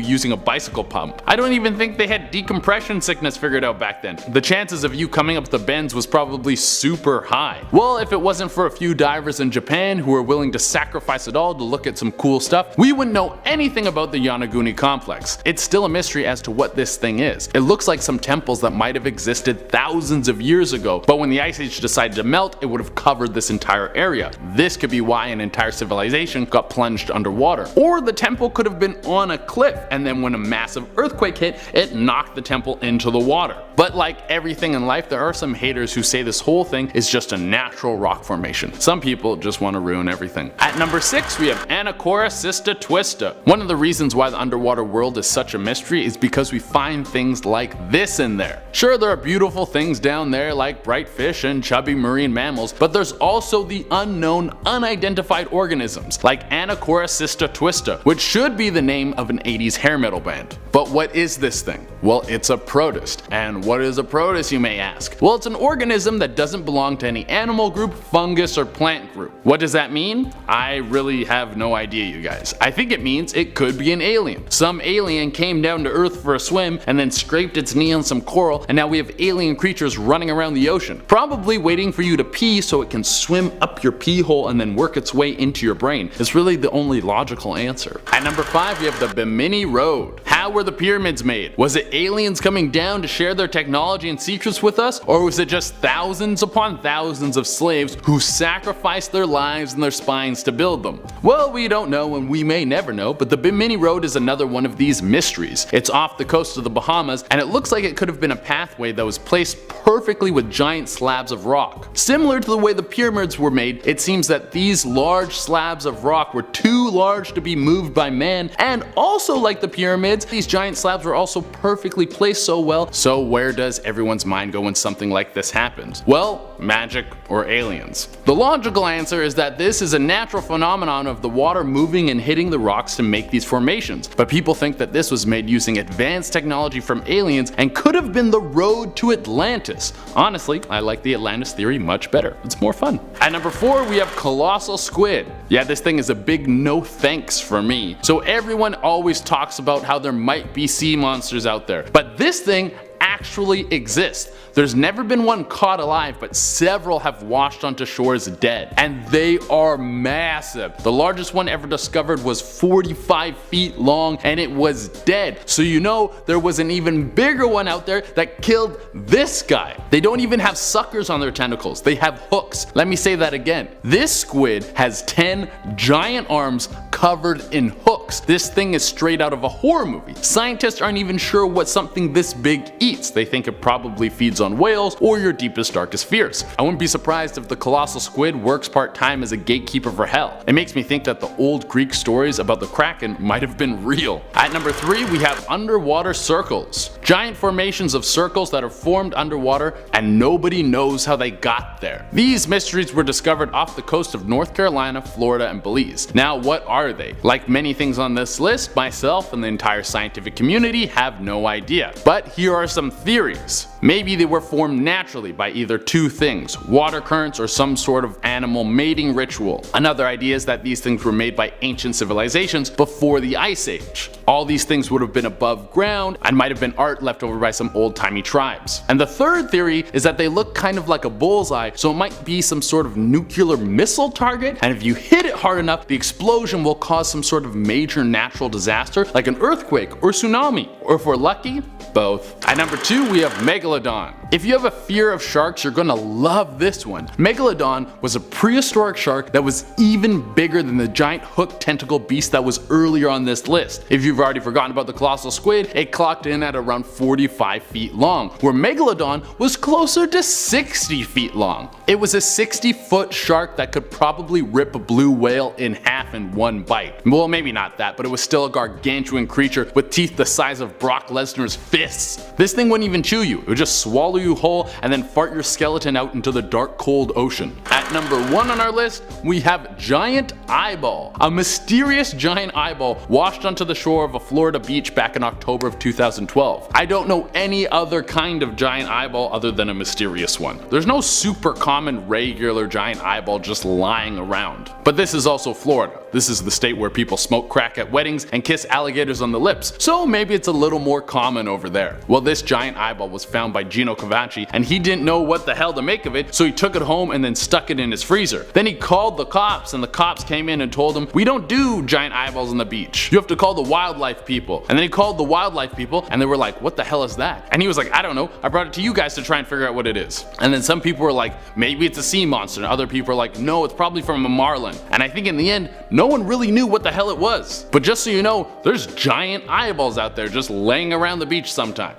using a bicycle pump. I don't even think they had decompression sickness figured out back then. The chances of you coming up the bends was probably super high. Well, if it wasn't for a few divers in Japan who were willing to sacrifice it all to look at some cool stuff, we wouldn't know anything about the Theyanaguni Complex. It's still a mystery as to what this thing is. It looks like some temples that might have existed thousands of years ago, but when the ice age decided to melt, it would have covered this entire area. This could be why an entire civilization got plunged underwater. Or the temple could have been on a cliff, and then when a massive earthquake hit, it knocked the temple into the water. But like everything in life, there are some haters who say this whole thing is just a natural rock formation. Some people just want to ruin everything. At number 6 we have Anacorasista Twista. One of the reasons why the underwater world is such a mystery is because we find things like this in there. Sure, there are beautiful things down there like bright fish and chubby marine mammals, but there's also the unknown, unidentified organisms like Anacorasista Twista, which should be the name of an 80s hair metal band. But what is this thing? Well, it's a protist. And what is a protist, you may ask? Well, it's an organism that doesn't belong to any animal group, fungus, or plant group. What does that mean? I really have no idea, you guys. I think it means it could be an alien. Some alien came down to Earth for a swim and then scraped its knee on some coral, and now we have alien creatures running around the ocean, probably waiting for you to pee so it can swim up your pee hole and then work its way into your brain. It's really the only logical answer. At number 5 we have the Bimini Road. How were the pyramids made? Was it aliens coming down to share their technology and secrets with us, or was it just thousands upon thousands of slaves who sacrificed their lives and their spines to build them? Well, we don't know and we may never know, but the Bimini Road is another one of these mysteries. It's off the coast of the Bahamas, and it looks like it could have been a pathway that was placed perfectly with giant slabs of rock. Similar to the way the pyramids were made, it seems that these large slabs of rock were too large to be moved by man, and also like the pyramids, these giant slabs were also perfectly placed so well. So where does everyone's mind go when something like this happens? Well, magic or aliens. The logical answer is that this is a natural phenomenon of the water moving and hitting the rocks to make these formations, but people think that this was made using advanced technology from aliens and could have been the road to Atlantis. Honestly, I like the Atlantis theory much better. It's more fun. At number 4 we have Colossal Squid. Yeah, this thing is a big no thanks for me. So everyone always talks about how there might be sea monsters out there, but this thing actually exists. There's never been one caught alive, but several have washed onto shores dead, and they are massive. The largest one ever discovered was 45 feet long, and it was dead. So you know there was an even bigger one out there that killed this guy. They don't even have suckers on their tentacles, they have hooks. Let me say that again. This squid has 10 giant arms covered in hooks. This thing is straight out of a horror movie. Scientists aren't even sure what something this big eats. They think it probably feeds on whales or your deepest, darkest fears. I wouldn't be surprised if the colossal squid works part-time as a gatekeeper for hell. It makes me think that the old Greek stories about the Kraken might have been real. At number 3 we have underwater circles. Giant formations of circles that are formed underwater and nobody knows how they got there. These mysteries were discovered off the coast of North Carolina, Florida, and Belize. Now what are they? Like many things on this list, myself and the entire scientific community have no idea. But here are some theories. Maybe they were formed naturally by either two things, water currents or some sort of animal mating ritual. Another idea is that these things were made by ancient civilizations before the Ice Age. All these things would have been above ground and might have been art left over by some old-timey tribes. And the third theory is that they look kind of like a bullseye, so it might be some sort of nuclear missile target, and if you hit it hard enough, the explosion will cause some sort of major natural disaster like an earthquake or tsunami, or if we're lucky, both. At number 2 we have Megalodon. If you have a fear of sharks, you're gonna love this one. Megalodon was a prehistoric shark that was even bigger than the giant hooked tentacle beast that was earlier on this list. If you've already forgotten about the colossal squid, it clocked in at around 45 feet long, where Megalodon was closer to 60 feet long. It was a 60-foot shark that could probably rip a blue whale in half in one bite. Well, maybe not that, but it was still a gargantuan creature with teeth the size of Brock Lesnar's fists. This thing wouldn't even chew you, it would just swallow you whole and then fart your skeleton out into the dark, cold ocean. At At number 1 on our list, we have giant eyeball. A mysterious giant eyeball washed onto the shore of a Florida beach back in October of 2012. I don't know any other kind of giant eyeball other than a mysterious one. There's no super common regular giant eyeball just lying around. But this is also Florida. This is the state where people smoke crack at weddings and kiss alligators on the lips, so maybe it's a little more common over there. Well, this giant eyeball was found by Gino Cavanci, and he didn't know what the hell to make of it, so he took it home and then stuck it in his freezer. Then he called the cops, and the cops came in and told him, "We don't do giant eyeballs on the beach. You have to call the wildlife people." And then he called the wildlife people, and they were like, "What the hell is that?" And he was like, "I don't know. I brought it to you guys to try and figure out what it is." And then some people were like, "Maybe it's a sea monster," and other people were like, "No, it's probably from a marlin." And I think in the end, no one really knew what the hell it was. But just so you know, there's giant eyeballs out there just laying around the beach sometime.